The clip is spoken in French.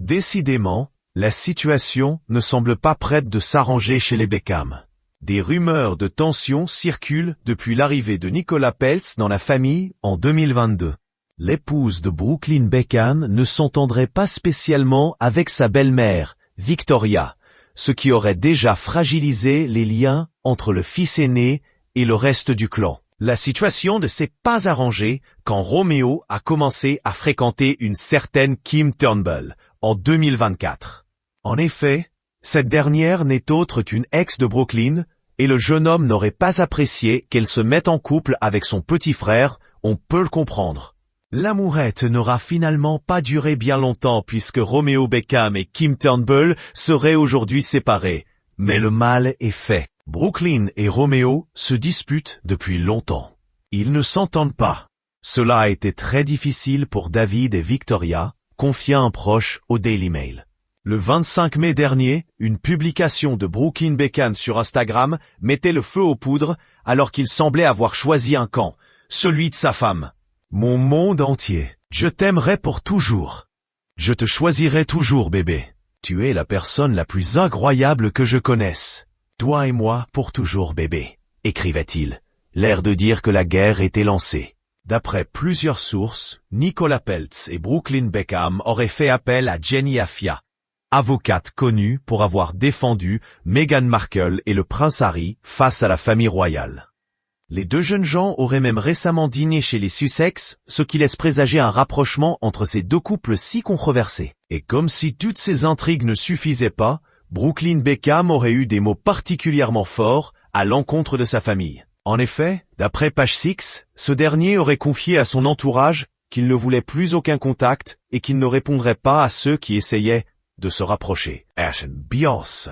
Décidément, la situation ne semble pas prête de s'arranger chez les Beckham. Des rumeurs de tension circulent depuis l'arrivée de Nicolas Peltz dans la famille en 2022. L'épouse de Brooklyn Beckham ne s'entendrait pas spécialement avec sa belle-mère, Victoria, ce qui aurait déjà fragilisé les liens entre le fils aîné et le reste du clan. La situation ne s'est pas arrangée quand Romeo a commencé à fréquenter une certaine Kim Turnbull en 2024. En effet, cette dernière n'est autre qu'une ex de Brooklyn, et le jeune homme n'aurait pas apprécié qu'elle se mette en couple avec son petit frère, on peut le comprendre. L'amourette n'aura finalement pas duré bien longtemps puisque Romeo Beckham et Kim Turnbull seraient aujourd'hui séparés. Mais le mal est fait. Brooklyn et Romeo se disputent depuis longtemps. Ils ne s'entendent pas. Cela a été très difficile pour David et Victoria, confia un proche au Daily Mail. Le 25 mai dernier, une publication de Brooklyn Beckham sur Instagram mettait le feu aux poudres alors qu'il semblait avoir choisi un camp, celui de sa femme. Mon monde entier, je t'aimerai pour toujours. Je te choisirai toujours, bébé. Tu es la personne la plus incroyable que je connaisse. Toi et moi pour toujours, bébé, écrivait-il, l'air de dire que la guerre était lancée. D'après plusieurs sources, Nicolas Peltz et Brooklyn Beckham auraient fait appel à Jenny Afia, avocate connue pour avoir défendu Meghan Markle et le prince Harry face à la famille royale. Les deux jeunes gens auraient même récemment dîné chez les Sussex, ce qui laisse présager un rapprochement entre ces deux couples si controversés. Et comme si toutes ces intrigues ne suffisaient pas, Brooklyn Beckham aurait eu des mots particulièrement forts à l'encontre de sa famille. En effet, d'après Page Six, ce dernier aurait confié à son entourage qu'il ne voulait plus aucun contact et qu'il ne répondrait pas à ceux qui essayaient de se rapprocher. Beyoncé.